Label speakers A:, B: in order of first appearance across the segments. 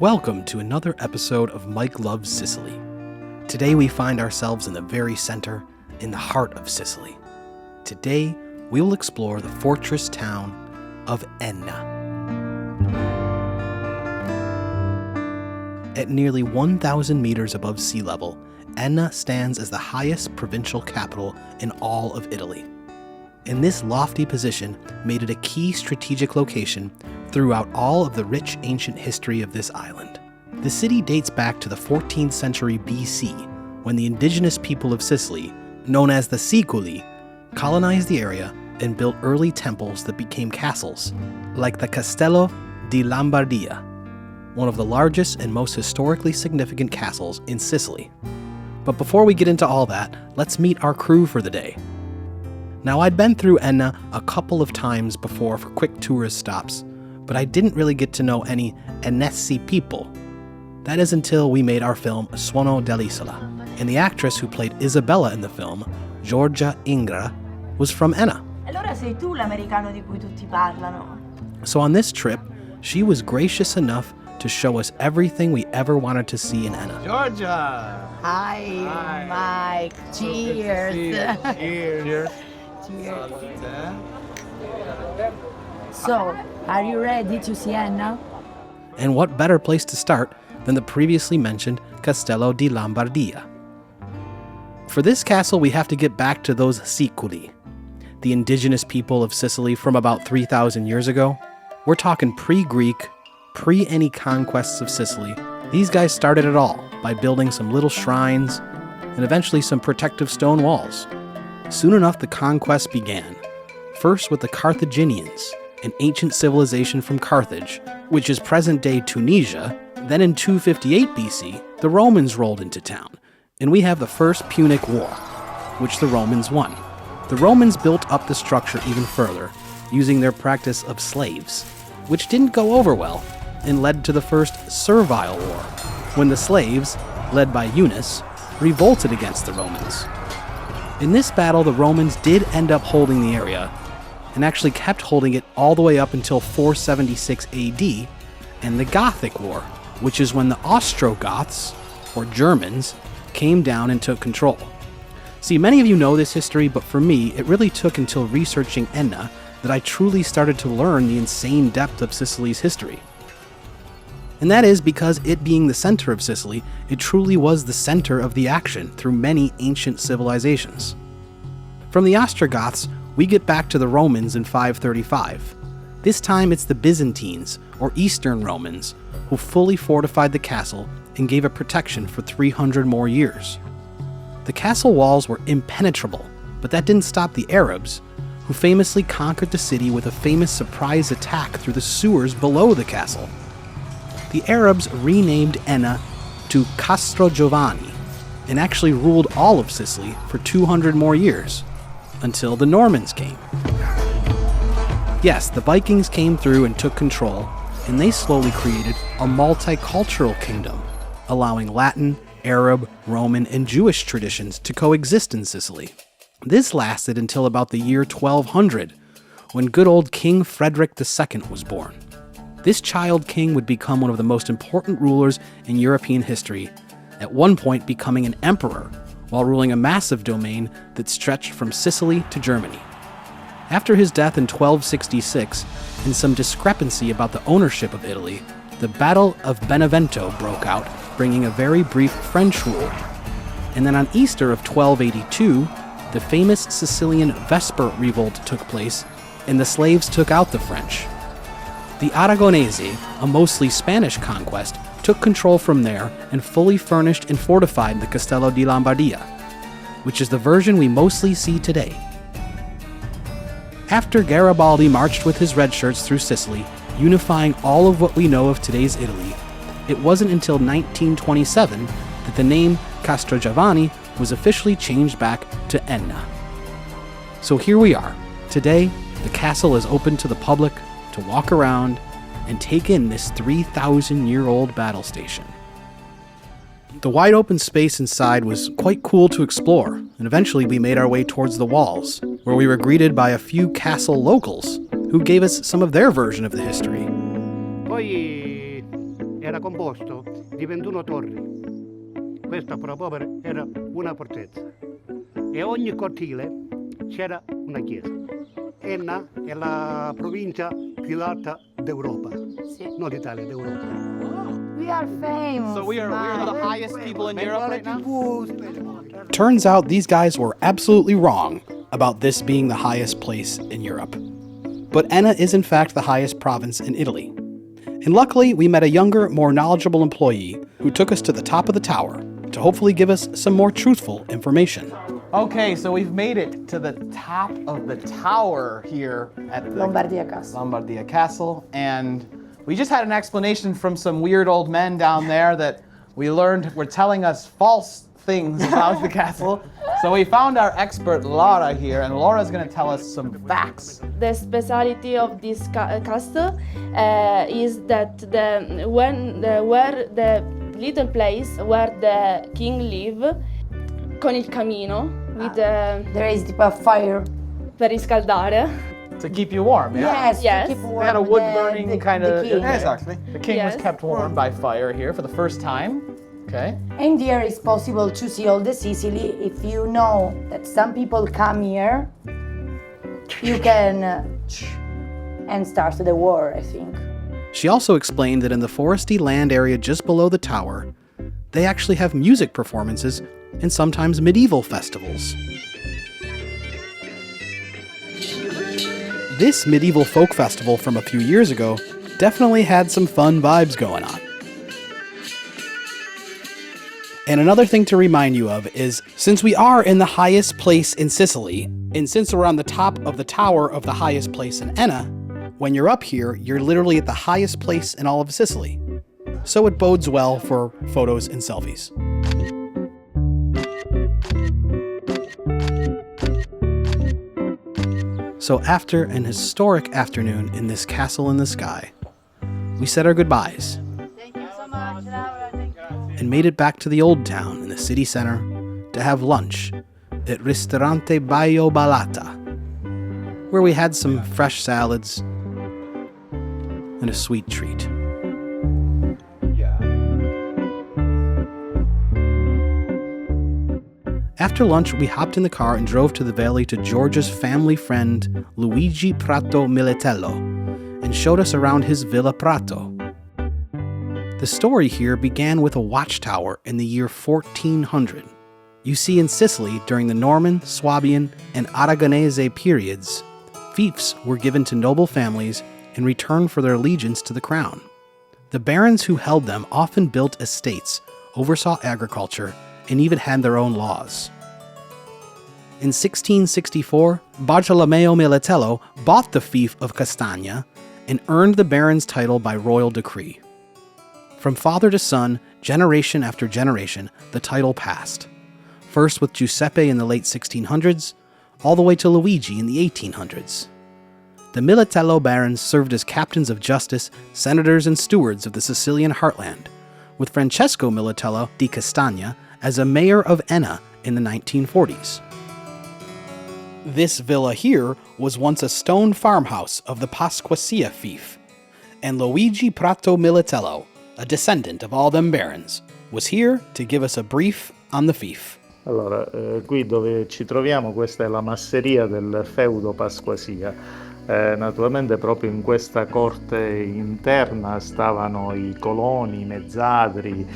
A: Welcome to another episode of Mike Loves Sicily. Today we find ourselves in the very center, in the heart of Sicily. Today we will explore the fortress town of Enna. At nearly 1,000 meters above sea level, Enna stands as the highest provincial capital in all of Italy. And this lofty position made it a key strategic location throughout all of the rich ancient history of this island. The city dates back to the 14th century BC, when the indigenous people of Sicily, known as the Siculi, colonized the area and built early temples that became castles, like the Castello di Lombardia, one of the largest and most historically significant castles in Sicily. But before we get into all that, let's meet our crew for the day. Now, I'd been through Enna a couple of times before for quick tourist stops, but I didn't really get to know any Ennesi people. That is until we made our film Suono dell'Isola, and the actress who played Isabella in the film, Giorgia Ingra, was from Enna.
B: Allora sei tu l'americano di cui tutti parlano.
A: So on this trip, she was gracious enough to show us everything we ever wanted to see in Enna.
C: Georgia!
B: Hi, Mike. Cheers.
C: Cheers.
B: Cheers. So, are you ready to see Enna?
A: And what better place to start than the previously mentioned Castello di Lombardia? For this castle, we have to get back to those Siculi, the indigenous people of Sicily from about 3,000 years ago. We're talking pre-Greek, pre any conquests of Sicily. These guys started it all by building some little shrines and eventually some protective stone walls. Soon enough, the conquest began, first with the Carthaginians, an ancient civilization from Carthage, which is present-day Tunisia. Then in 258 BC, the Romans rolled into town, and we have the First Punic War, which the Romans won. The Romans built up the structure even further, using their practice of slaves, which didn't go over well, and led to the First Servile War, when the slaves, led by Eunice, revolted against the Romans. In this battle, the Romans did end up holding the area, and actually kept holding it all the way up until 476 AD, and the Gothic War, which is when the Ostrogoths, or Germans, came down and took control. See, many of you know this history, but for me, it really took until researching Enna that I truly started to learn the insane depth of Sicily's history. And that is because it being the center of Sicily, it truly was the center of the action through many ancient civilizations. From the Ostrogoths, we get back to the Romans in 535. This time it's the Byzantines, or Eastern Romans, who fully fortified the castle and gave it protection for 300 more years. The castle walls were impenetrable, but that didn't stop the Arabs, who famously conquered the city with a famous surprise attack through the sewers below the castle. The Arabs renamed Enna to Castro Giovanni and actually ruled all of Sicily for 200 more years, until the Normans came. Yes, the Vikings came through and took control, and they slowly created a multicultural kingdom, allowing Latin, Arab, Roman, and Jewish traditions to coexist in Sicily. This lasted until about the year 1200, when good old King Frederick II was born. This child king would become one of the most important rulers in European history, at one point becoming an emperor, while ruling a massive domain that stretched from Sicily to Germany. After his death in 1266, and some discrepancy about the ownership of Italy, the Battle of Benevento broke out, bringing a very brief French rule. And then on Easter of 1282, the famous Sicilian Vesper Revolt took place, and the slaves took out the French. The Aragonese, a mostly Spanish conquest, took control from there and fully furnished and fortified the Castello di Lombardia, which is the version we mostly see today. After Garibaldi marched with his red shirts through Sicily, unifying all of what we know of today's Italy, it wasn't until 1927 that the name Castro Giovanni was officially changed back to Enna. So here we are. Today, the castle is open to the public to walk around and take in this 3,000-year-old battle station. The wide open space inside was quite cool to explore, and eventually we made our way towards the walls, where we were greeted by a few castle locals who gave us some of their version of the history.
C: Poi
D: era composto di 21 torri. Questa proprio era una fortezza. E ogni cortile c'era una chiesa. Enna è la provincia più alta d'Europa,
B: Sì.
D: non d'Italia, d'Europa.
B: We are famous.
C: So we are the
B: Mike.
C: highest people in Europe right now?
A: Turns out these guys were absolutely wrong about this being the highest place in Europe. But Enna is in fact the highest province in Italy. And luckily, we met a younger, more knowledgeable employee who took us to the top of the tower to hopefully give us some more truthful information.
C: Okay, so we've made it to the top of the tower here at the
B: Lombardia Castle.
C: Lombardia Castle, and we just had an explanation from some weird old men down there that we learned were telling us false things about the castle. So we found our expert Laura here, and Laura's going to tell us some facts.
E: The speciality of this castle is that where the little place where the king live, con il camino, with
B: There is tipo a fire.
E: per riscaldare.
C: To keep you warm, yeah?
B: Yes,
E: Yes.
B: to keep warm
C: They had a
B: the-
C: wood burning
B: the-
C: kind
B: the
C: of.
B: king.
C: Exactly. The king was
E: Yes.
C: kept warm by fire here for the first time. Okay.
B: And here it's possible to see all the Sicily. If you know that some people come here, you can and start the war, I think.
A: She also explained that in the foresty land area just below the tower, they actually have music performances and sometimes medieval festivals. This medieval folk festival from a few years ago definitely had some fun vibes going on. And another thing to remind you of is, since we are in the highest place in Sicily, and since we're on the top of the tower of the highest place in Enna, when you're up here, you're literally at the highest place in all of Sicily. So it bodes well for photos and selfies. So after an historic afternoon in this castle in the sky, we said our goodbyes
B: Thank you so much, Laura. Thank you.
A: and made it back to the old town in the city center to have lunch at Ristorante Baio Balata, where we had some fresh salads and a sweet treat. After lunch, we hopped in the car and drove to the valley to George's family friend Luigi Prato Milotello and showed us around his Villa Prato. The story here began with a watchtower in the year 1400. You see, in Sicily, during the Norman, Swabian, and Aragonese periods, fiefs were given to noble families in return for their allegiance to the crown. The barons who held them often built estates, oversaw agriculture, and even had their own laws. In 1664, Bartolomeo Milotello bought the fief of Castagna and earned the baron's title by royal decree. From father to son, generation after generation, the title passed. First with Giuseppe in the late 1600s, all the way to Luigi in the 1800s. The Milotello barons served as captains of justice, senators, and stewards of the Sicilian heartland, with Francesco Milotello di Castagna as a mayor of Enna in the 1940s. This villa here was once a stone farmhouse of the Pasquasia fief, and Luigi Prato Milotello, a descendant of all them barons, was here to give us a brief on the fief.
F: Allora, qui dove ci troviamo, questa è la masseria del feudo Pasquasia. Naturalmente proprio in questa corte interna stavano i coloni, i mezzadri,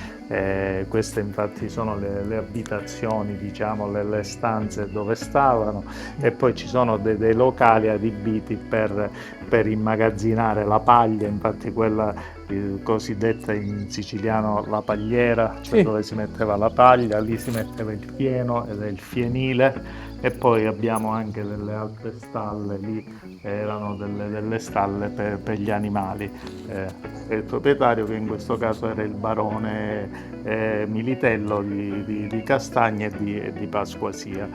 F: queste infatti sono le abitazioni, diciamo, le stanze dove stavano, e poi ci sono dei locali adibiti per immagazzinare la paglia, infatti quella cosiddetta in siciliano la pagliera, cioè
C: Sì.
F: dove si metteva la paglia, lì si metteva il fieno ed è il fienile, e poi abbiamo anche delle altre stalle, lì erano delle stalle per gli animali. E il proprietario, che in questo caso era il barone Militello di Castagna e di Pasquasia.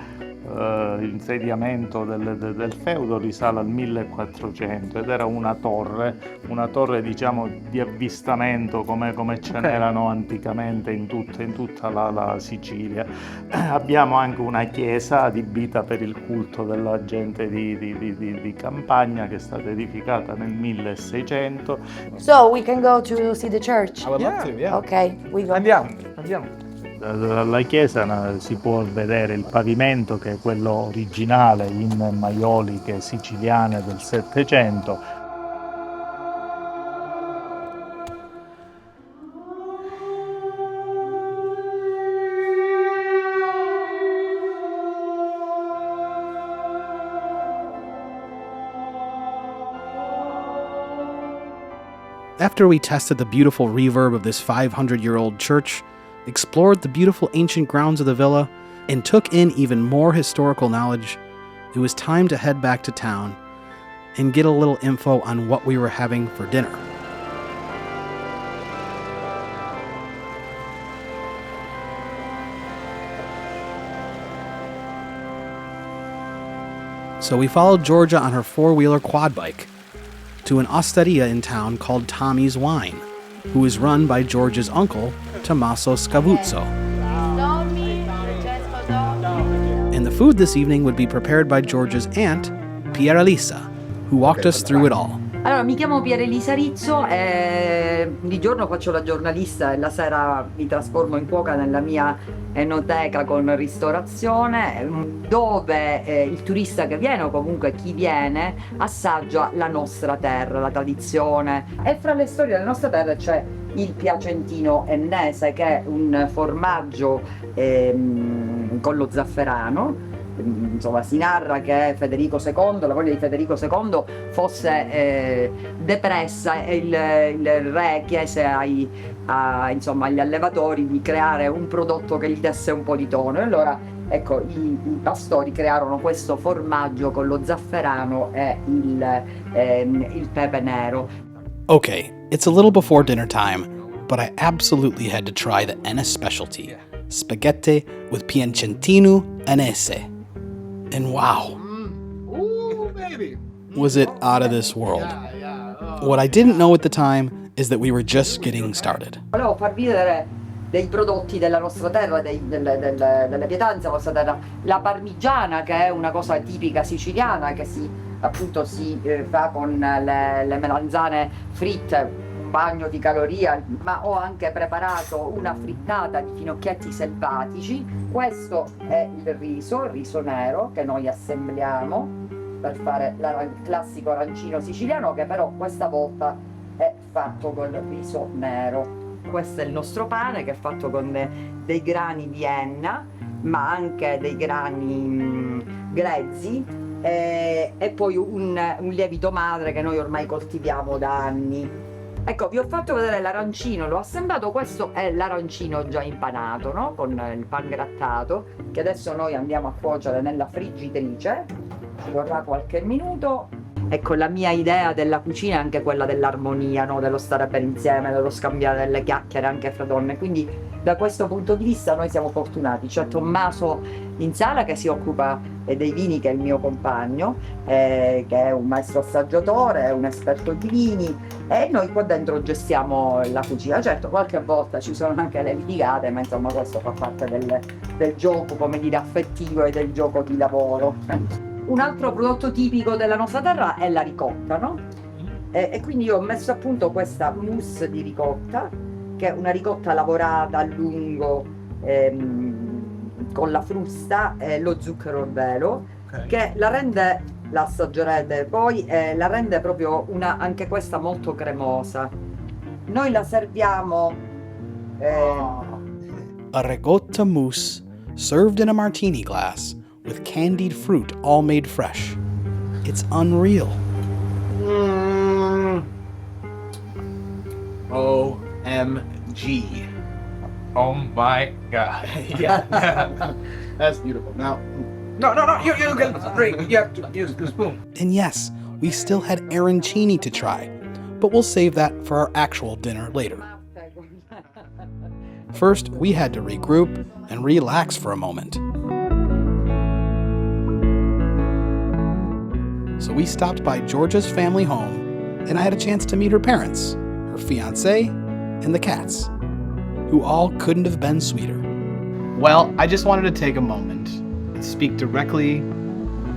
F: insediamento del feudo risale al 1400 ed era una torre diciamo di avvistamento come ce n'erano anticamente in tutta la Sicilia. Abbiamo anche una chiesa adibita per il culto della gente di campagna che è stata edificata nel 1600.
B: So we can go to see the church.
C: I would love to, yeah.
B: Okay, we go.
C: Andiamo.
F: Dalla chiesa si può vedere il pavimento che è quello originale in maioliche siciliane del Settecento.
A: After we tested the beautiful reverb of this 500-year-old church, explored the beautiful ancient grounds of the villa, and took in even more historical knowledge, it was time to head back to town and get a little info on what we were having for dinner. So we followed Georgia on her four-wheeler quad bike to an osteria in town called Tommy's Wine, who is run by Georgia's uncle, Tommaso Scavuzzo. And the food this evening would be prepared by Georgia's aunt, Pieralisa, who walked us through it all.
G: Allora, mi chiamo Pieralisa Rizzo e di giorno faccio la giornalista e la sera mi trasformo in cuoca nella mia enoteca con ristorazione, dove il turista che viene o comunque chi viene assaggia la nostra terra, la tradizione. E fra le storie della nostra terra c'è il piacentino ennese, che è un formaggio con lo zafferano. Insomma, si narra che Federico II, la moglie di Federico II, fosse depressa e il re chiese agli allevatori di creare un prodotto che gli desse un po' di tono. E allora, ecco, i pastori crearono questo formaggio con lo zafferano e il pepe nero.
A: Okay, it's a little before dinner time, but I absolutely had to try the Enna specialty, spaghetti with piacentino ennese. And wow,
C: Ooh, baby.
A: was it out of this world. What I didn't know at the time is that we were just getting started.
G: Volevo farvi vedere dei prodotti della nostra terra, delle pietanze della nostra terra. La parmigiana, che è una cosa tipica siciliana, che si fa con le melanzane fritte, un bagno di calorie, ma ho anche preparato una frittata di finocchietti selvatici. Questo è il riso nero che noi assembliamo per fare il classico arancino siciliano, che però questa volta è fatto col riso nero. Questo è il nostro pane, che è fatto con dei grani di Enna, ma anche dei grani grezzi, e poi un lievito madre che noi ormai coltiviamo da anni. Ecco, vi ho fatto vedere l'arancino, l'ho assemblato. Questo è l'arancino già impanato, no? Con il pan grattato, che adesso noi andiamo a cuocere nella friggitrice. Ci vorrà qualche minuto. Ecco, la mia idea della cucina è anche quella dell'armonia, no? Dello stare per insieme, dello scambiare delle chiacchiere anche fra donne. Quindi da questo punto di vista noi siamo fortunati. C'è Tommaso in sala che si occupa dei vini, che è il mio compagno, che è un maestro assaggiatore, è un esperto di vini, e noi qua dentro gestiamo la cucina. Certo, qualche volta ci sono anche le litigate, ma insomma questo fa parte del gioco, come dire, affettivo e del gioco di lavoro. Un altro prodotto tipico della nostra terra è la ricotta, no? E quindi io ho messo a punto questa mousse di ricotta, che è una ricotta lavorata a lungo con la frusta e lo zucchero a velo, che la rende, la assaggerete poi, la rende proprio anche questa molto cremosa. Noi la serviamo
A: A ricotta mousse served in a martini glass with candied fruit all made fresh. It's unreal.
C: OMG.
H: Oh my God.
C: Yeah. That's beautiful. Now, no, you can drink. You have to use the spoon.
A: And yes, we still had arancini to try, but we'll save that for our actual dinner later. First, we had to regroup and relax for a moment. So we stopped by Georgia's family home, and I had a chance to meet her parents, her fiancé, and the cats, who all couldn't have been sweeter.
C: Well, I just wanted to take a moment and speak directly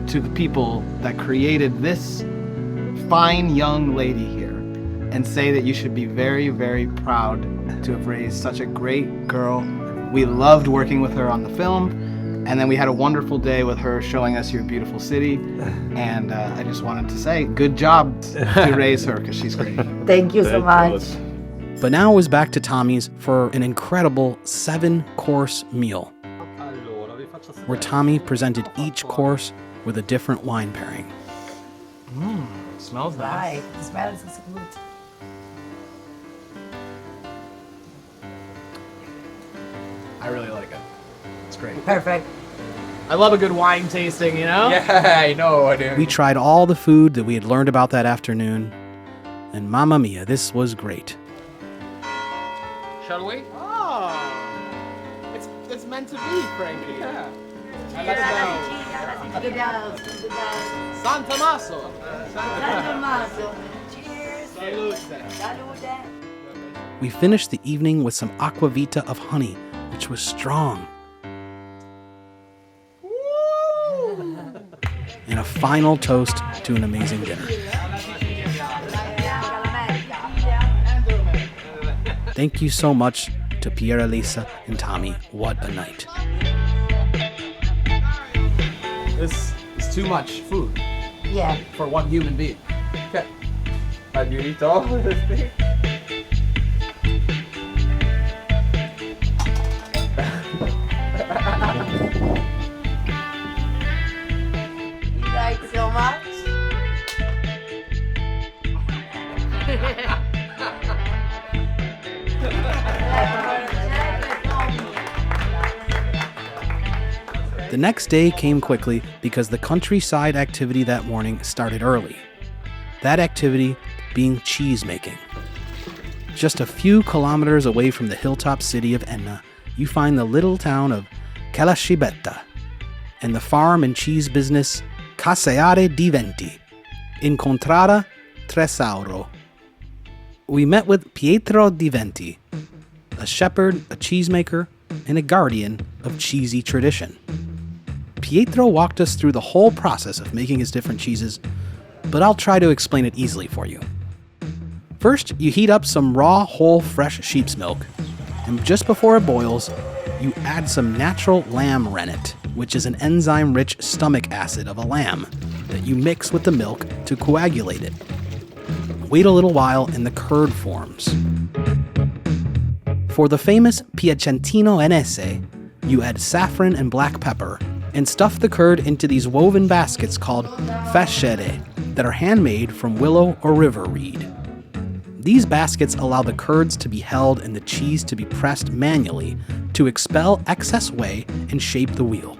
C: to the people that created this fine young lady here and say that you should be very, very proud to have raised such a great girl. We loved working with her on the film, and then we had a wonderful day with her showing us your beautiful city, and I just wanted to say good job to raise her because she's great.
B: Thank you so much.
A: But now it was back to Tommy's for an incredible 7-course meal, where Tommy presented each course with a different wine pairing.
C: Smells nice.
B: Right, it smells so good.
C: I really like it. It's great.
B: Perfect.
C: I love a good wine tasting, you know?
H: Yeah, I know, dude.
A: We tried all the food that we had learned about that afternoon, and mamma mia, this was great.
H: Shall we?
C: Oh, it's meant to be, Frankie.
H: Yeah.
C: San Tommaso.
A: We finished the evening with some aquavita of honey, which was strong. And a final toast to an amazing dinner. Thank you so much to Piera Lisa and Tommy. What a night.
C: This is too much food
B: Yeah.
C: for one human being.
H: Okay. Have you eat all of this thing?
B: You like so much?
A: The next day came quickly because the countryside activity that morning started early. That activity being cheesemaking. Just a few kilometers away from the hilltop city of Enna, you find the little town of Calascibetta and the farm and cheese business Caseare di Venti, in Contrada Tresauro. We met with Pietro di Venti, a shepherd, a cheesemaker, and a guardian of cheesy tradition. Pietro walked us through the whole process of making his different cheeses, but I'll try to explain it easily for you. First, you heat up some raw, whole, fresh sheep's milk, and just before it boils, you add some natural lamb rennet, which is an enzyme-rich stomach acid of a lamb that you mix with the milk to coagulate it. Wait a little while and the curd forms. For the famous Piacentino Enese, you add saffron and black pepper and stuff the curd into these woven baskets called fascette that are handmade from willow or river reed. These baskets allow the curds to be held and the cheese to be pressed manually to expel excess whey and shape the wheel.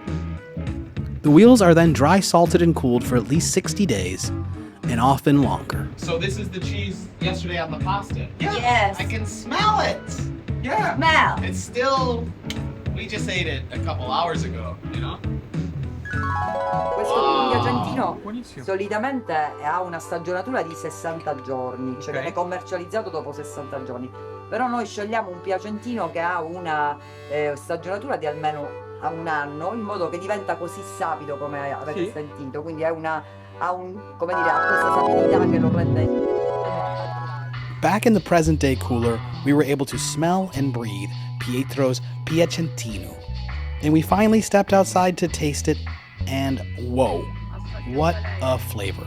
A: The wheels are then dry salted and cooled for at least 60 days, and often longer.
C: So this is the cheese yesterday on the pasta.
B: Yes.
C: I can smell it. Yeah.
B: Smell.
C: It's still. We just ate it a couple hours ago, you know?
G: Questo piacentino solitamente ha una stagionatura di 60 giorni, cioè viene commercializzato dopo 60 giorni. Però noi scegliamo un piacentino che ha una stagionatura di almeno a un anno, in modo che diventa così sapido come avete sentito, quindi ha questa sapidità che lo rende.
A: Back in the present-day cooler, we were able to smell and breathe Pietro's Piacentino. And we finally stepped outside to taste it, and whoa, what a flavor.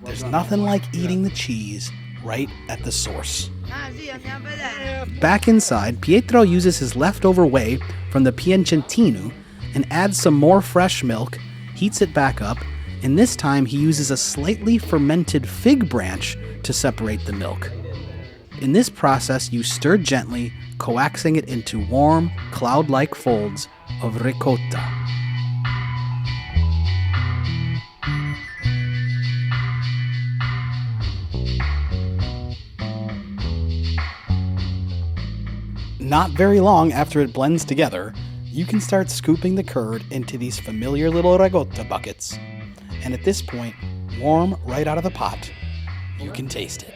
A: There's nothing like eating the cheese right at the source. Back inside, Pietro uses his leftover whey from the Piacentino and adds some more fresh milk, heats it back up, and this time he uses a slightly fermented fig branch to separate the milk. In this process, you stir gently, coaxing it into warm, cloud-like folds of ricotta. Not very long after it blends together, you can start scooping the curd into these familiar little ricotta buckets. And at this point, warm right out of the pot. You can taste it.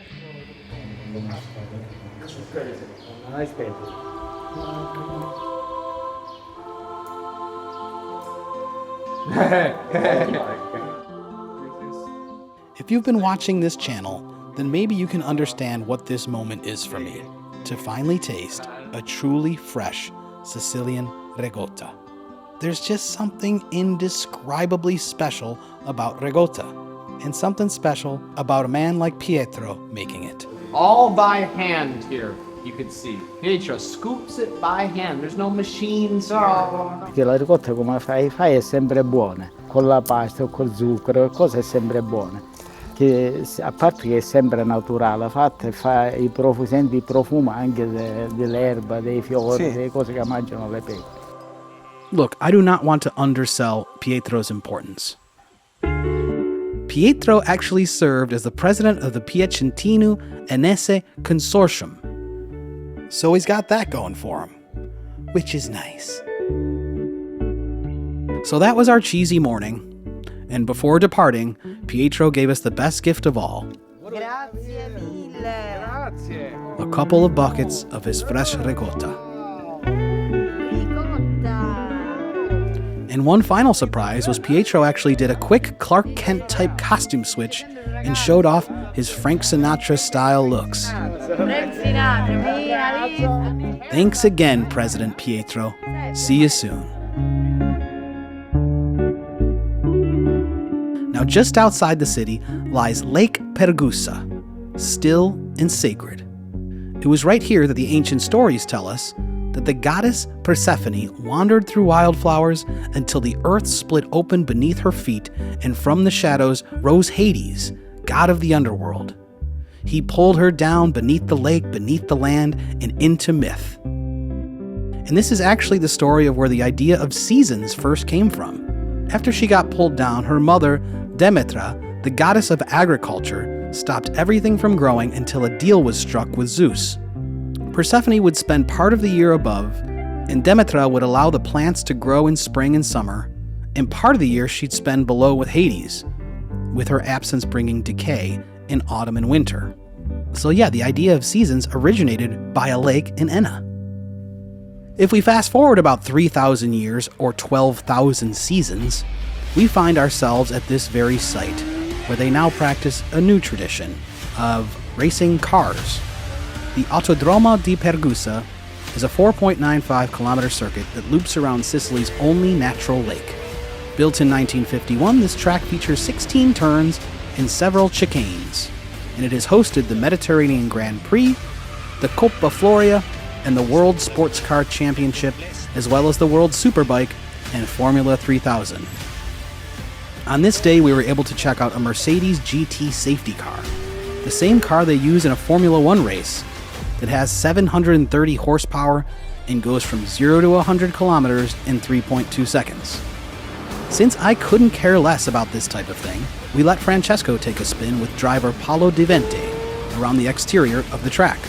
A: If you've been watching this channel, then maybe you can understand what this moment is for me, to finally taste a truly fresh Sicilian ricotta. There's just something indescribably special about ricotta, and something special about a man like Pietro making it.
C: All by hand here, you can see. Pietro scoops it by hand. There's no machines.
I: Perché la ricotta come fai è sempre buona, con la pasta o col zucchero, le cose è sempre buona. Che, a parte che è sempre naturale, fatta e senti il profumo anche dell'erba, dei fiori, delle cose che mangiano le pecore.
A: Look, I do not want to undersell Pietro's importance. Pietro actually served as the president of the Piacentino Ennese Consortium. So he's got that going for him, which is nice. So that was our cheesy morning. And before departing, Pietro gave us the best gift of all.
B: Grazie mille.
A: A couple of buckets of his fresh ricotta. And one final surprise was Pietro actually did a quick Clark Kent type costume switch and showed off his Frank Sinatra style looks. Thanks again, President Pietro. See you soon. Now, just outside the city lies Lake Peragusa, still and sacred. It was right here that the ancient stories tell us that the goddess Persephone wandered through wildflowers until the earth split open beneath her feet, and from the shadows rose Hades, god of the underworld. He pulled her down beneath the lake, beneath the land, and into myth. And this is actually the story of where the idea of seasons first came from. After she got pulled down, her mother, Demetra, the goddess of agriculture, stopped everything from growing until a deal was struck with Zeus. Persephone would spend part of the year above, and Demetra would allow the plants to grow in spring and summer, and part of the year she'd spend below with Hades, with her absence bringing decay in autumn and winter. So yeah, the idea of seasons originated by a lake in Enna. If we fast forward about 3,000 years, or 12,000 seasons, we find ourselves at this very site, where they now practice a new tradition of racing cars. The Autodromo di Peragusa is a 4.95 kilometer circuit that loops around Sicily's only natural lake. Built in 1951, this track features 16 turns and several chicanes, and it has hosted the Mediterranean Grand Prix, the Coppa Floria, and the World Sports Car Championship, as well as the World Superbike and Formula 3000. On this day, we were able to check out a Mercedes GT safety car, the same car they use in a Formula 1 race, that has 730 horsepower and goes from 0 to 100 kilometers in 3.2 seconds. Since I couldn't care less about this type of thing, we let Francesco take a spin with driver Paolo Di Vente around the exterior of the track.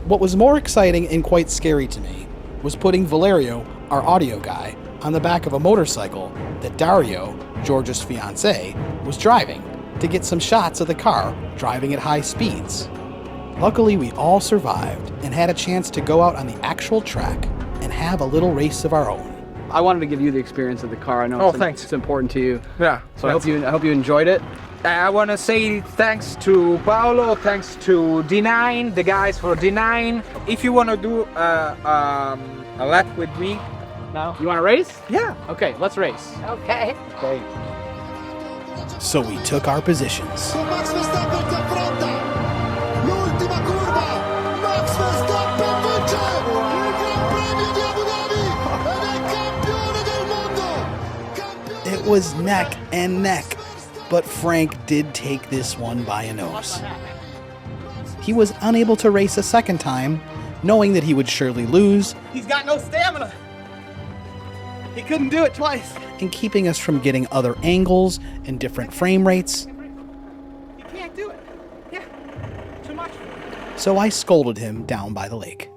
A: What was more exciting and quite scary to me was putting Valerio, our audio guy, on the back of a motorcycle that Dario, George's fiancé, was driving to get some shots of the car driving at high speeds. Luckily, we all survived and had a chance to go out on the actual track and have a little race of our own.
J: I wanted to give you the experience of the car. I know
H: thanks.
J: It's important to you.
H: Yeah.
J: So I hope you enjoyed it.
H: I want to say thanks to Paolo, thanks to D9, the guys for D9. If you want to do a lap with me now.
J: You want to race?
H: Yeah.
J: Okay, let's race.
B: Okay.
J: Okay.
A: So we took our positions. It was neck and neck, but Frank did take this one by a nose. He was unable to race a second time, knowing that he would surely lose.
C: He's got no stamina. He couldn't do it twice.
A: And keeping us from getting other angles and different frame rates.
C: You can't do it. Yeah, too much.
A: So I scolded him down by the lake.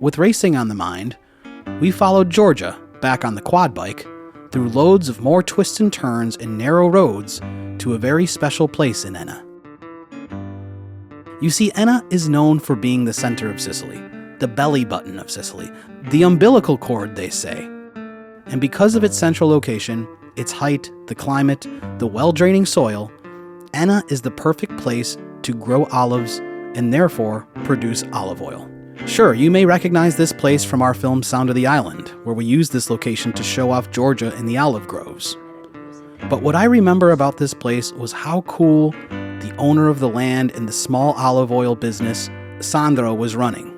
A: With racing on the mind, we followed Georgia back on the quad bike through loads of more twists and turns and narrow roads to a very special place in Enna. You see, Enna is known for being the center of Sicily, the belly button of Sicily, the umbilical cord, they say. And because of its central location, its height, the climate, the well-draining soil, Enna is the perfect place to grow olives and therefore produce olive oil. Sure, you may recognize this place from our film Sound of the Island, where we used this location to show off Georgia and the olive groves. But what I remember about this place was how cool the owner of the land and the small olive oil business, Sandro, was running.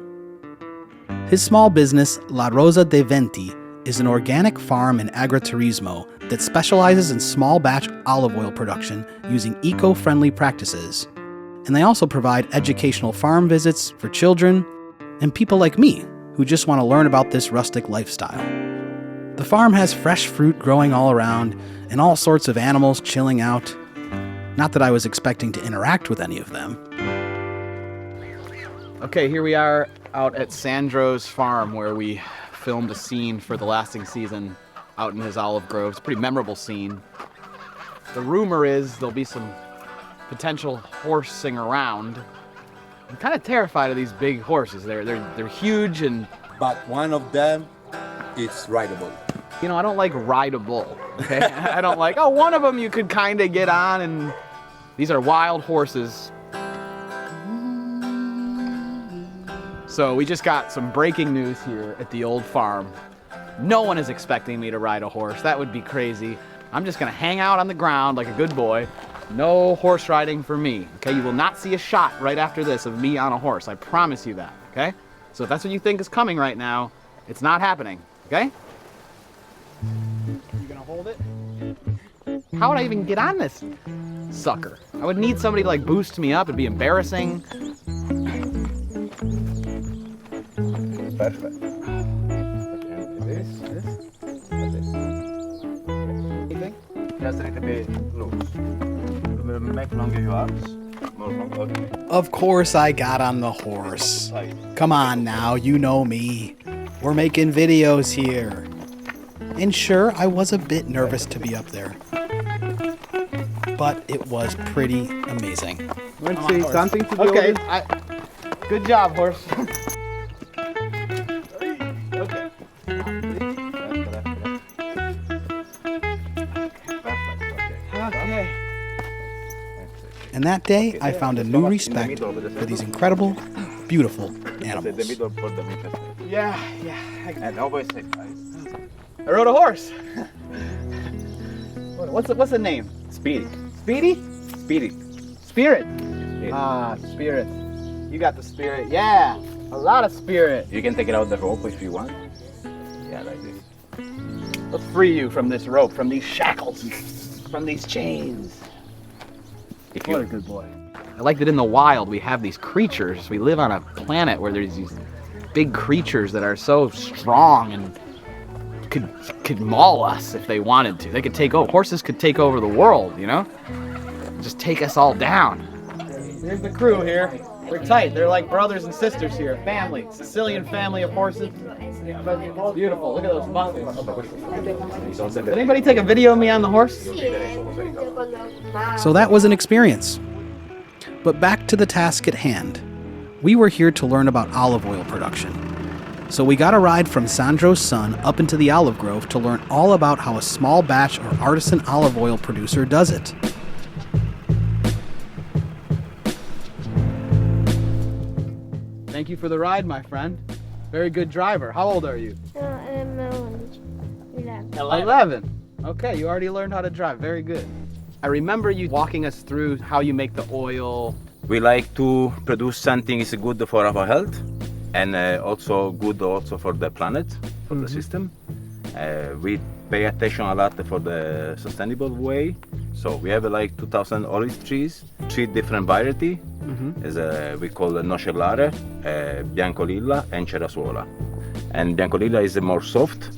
A: His small business, La Rosa dei Venti, is an organic farm and agriturismo that specializes in small batch olive oil production using eco-friendly practices. And they also provide educational farm visits for children and people like me who just want to learn about this rustic lifestyle. The farm has fresh fruit growing all around and all sorts of animals chilling out. Not that I was expecting to interact with any of them.
C: Okay, here we are out at Sandro's farm where we filmed a scene for the lasting season out in his olive grove. It's a pretty memorable scene. The rumor is there'll be some potential horsing around. I'm kind of terrified of these big horses. They're huge and...
K: But one of them is rideable.
C: You know, I don't like ride a bull, okay? I don't like, oh, one of them you could kind of get on, and these are wild horses. So we just got some breaking news here at the old farm. No one is expecting me to ride a horse. That would be crazy. I'm just gonna hang out on the ground like a good boy. No horse riding for me, okay? You will not see a shot right after this of me on a horse. I promise you that, okay? So if that's what you think is coming right now, it's not happening, okay? You gonna hold it? How would I even get on this sucker? I would need somebody to like boost me up. It'd be embarrassing.
K: Perfect.
C: Anything?
K: Just a little bit loose. Make longer your arms. More long. Okay.
A: Of course I got on the horse. Come on now, you know me. We're making videos here. And sure, I was a bit nervous to be up there. But it was pretty amazing.
C: Want to say something to the audience? Good job, horse. Okay. Okay.
A: And that day, I found a new respect for these incredible, beautiful animals.
C: Yeah. I rode a horse. What's the name?
K: Speedy.
C: Speedy?
K: Speedy.
C: Spirit. Ah, spirit. You got the spirit. Yeah, a lot of spirit.
K: You can take it out the rope if you want. Yeah, like this.
C: Let's free you from this rope, from these shackles, from these chains. What a good boy. I like that in the wild we have these creatures. We live on a planet where there's these big creatures that are so strong and could maul us if they wanted to. They could take over. Horses could take over the world, you know? Just take us all down. Here's the crew here. They're tight. They're like brothers and sisters here. Family. Sicilian family of horses. Beautiful. Look at those muscles. Did anybody take a video of me on the horse?
A: So that was an experience. But back to the task at hand. We were here to learn about olive oil production. So we got a ride from Sandro's son up into the olive grove to learn all about how a small batch or artisan olive oil producer does it.
C: Thank you for the ride, my friend. Very good driver. How old are you? 11. Okay, you already learned how to drive. Very good. I remember you walking us through how you make the oil.
L: We like to produce something is good for our health and also good also for the planet, for the system. We pay attention a lot for the sustainable way. So we have like 2,000 olive trees, 3 different variety. As we call Nocellare, Biancolilla and Cerasuola. And Biancolilla is more soft,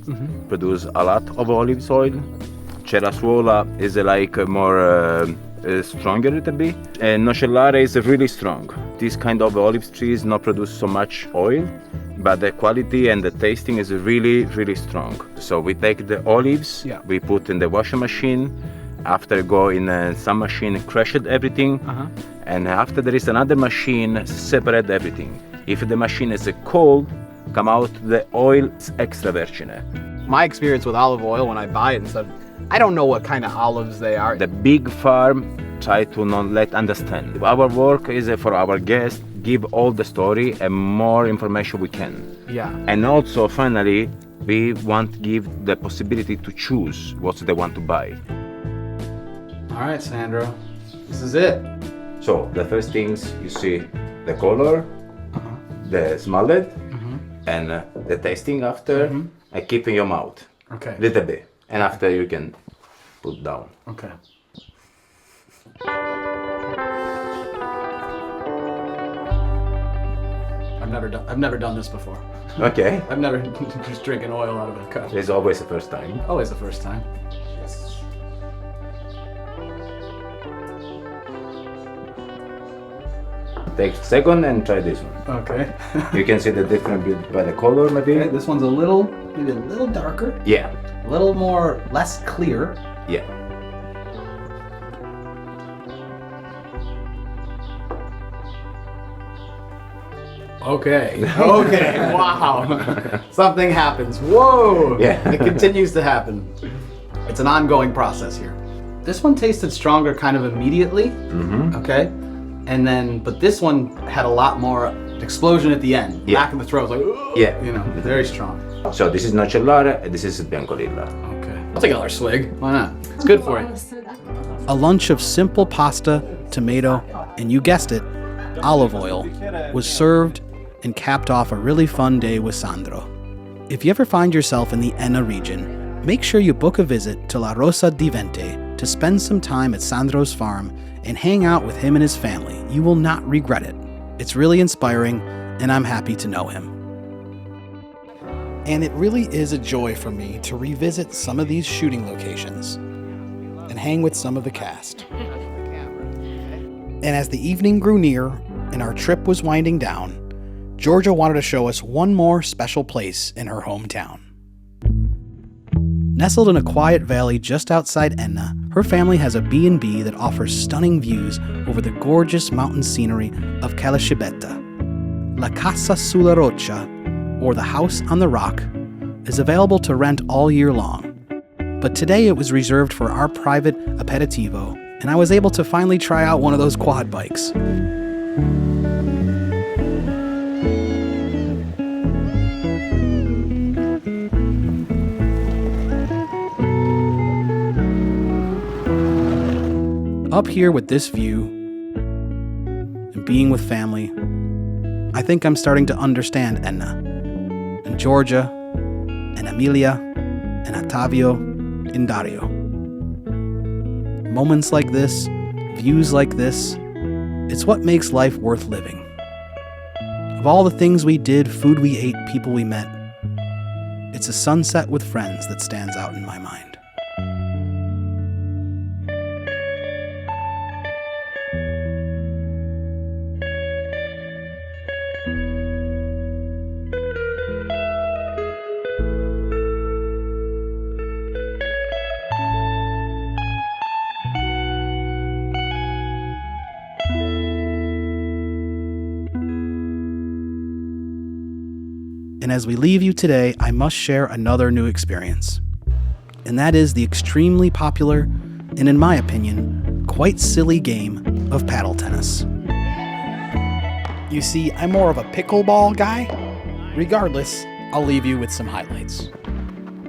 L: produce a lot of olive oil. Cerasuola is like more stronger a little bit. And Nocellare is really strong. This kind of olive trees not produce so much oil, but the quality and the tasting is really, really strong. So we take the olives, we put in the washing machine, after go in some machine, crush it everything, and after there is another machine, separate everything. If the machine is cold, come out the oil extra virgin.
J: My experience with olive oil when I buy it and stuff, I don't know what kind of olives they are.
L: The big farm try to not let understand. Our work is for our guests, give all the story and more information we can.
J: Yeah.
L: And also finally, we want to give the possibility to choose what they want to buy.
C: All right, Sandro, this is it.
L: So the first things you see the color, the smell it, and the tasting after, and keep in your mouth.
C: Okay.
L: Little bit, and after you can put down.
C: Okay. I've never done this before.
L: Okay.
C: I've never just drinking oil out of a cup.
L: It's always the first time.
C: Always the first time.
L: Take second and try this one.
C: Okay.
L: You can see the difference by the color, maybe.
C: Okay, this one's maybe a little darker.
L: Yeah.
C: A little less clear.
L: Yeah.
C: Okay. Okay. Wow. Something happens. Whoa.
L: Yeah.
C: It continues to happen. It's an ongoing process here. This one tasted stronger kind of immediately. Okay. And then, but this one had a lot more explosion at the end.
L: Yeah.
C: Back in the throat, like, ooh,
L: Yeah.
C: you know, very strong.
L: So this is Nocellare and this is Biancolilla.
C: Okay. I'll take another swig. Why not? It's good for you.
A: A lunch of simple pasta, tomato, and you guessed it, olive oil, was served and capped off a really fun day with Sandro. If you ever find yourself in the Enna region, make sure you book a visit to La Rosa di Vente to spend some time at Sandro's farm and hang out with him and his family. You will not regret it. It's really inspiring, and I'm happy to know him. And it really is a joy for me to revisit some of these shooting locations and hang with some of the cast. And as the evening grew near and our trip was winding down, Georgia wanted to show us one more special place in her hometown. Nestled in a quiet valley just outside Enna, her family has a B&B that offers stunning views over the gorgeous mountain scenery of Calascibetta. La Casa sulla Roccia, or the House on the Rock, is available to rent all year long. But today it was reserved for our private aperitivo, and I was able to finally try out one of those quad bikes. Up here with this view and being with family, I think I'm starting to understand Enna and Georgia and Emilia and Ottavio and Dario. Moments like this, views like this, it's what makes life worth living. Of all the things we did, food we ate, people we met, it's a sunset with friends that stands out in my mind. And as we leave you today, I must share another new experience. And that is the extremely popular, and in my opinion, quite silly game of paddle tennis. You see, I'm more of a pickleball guy. Regardless, I'll leave you with some highlights.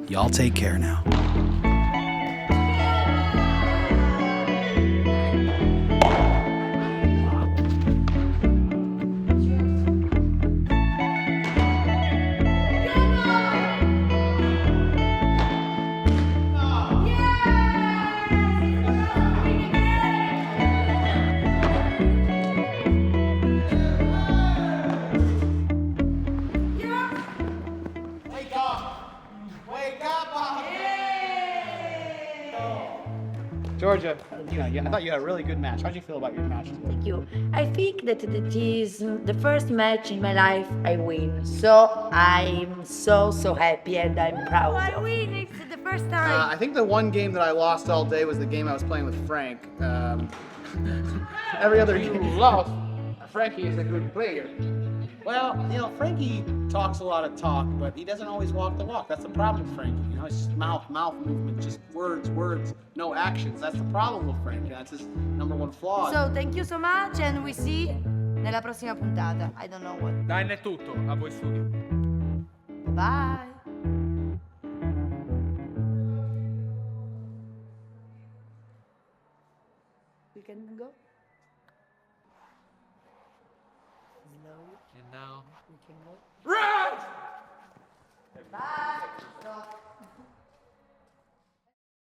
A: Y'all take care now.
C: Georgia, I thought you had a really good match. How'd you feel about your match?
B: Thank you. I think that it is the first match in my life I win. So I'm so happy and I'm proud.
M: I win, it's the first time.
C: I think the one game that I lost all day was the game I was playing with Frank. Every other game you lost. Frankie is a good player. Well, Frankie talks a lot of talk, but he doesn't always walk the walk. That's the problem with Frankie. It's just mouth movement, just words, no actions. That's the problem with Frankie. That's his number one flaw.
M: So thank you so much and we see nella prossima puntata. I don't know what.
H: Dai, è tutto. A voi studio.
M: Bye.
B: We can go?
H: And now.
B: We can go?
H: Right!
B: Bye.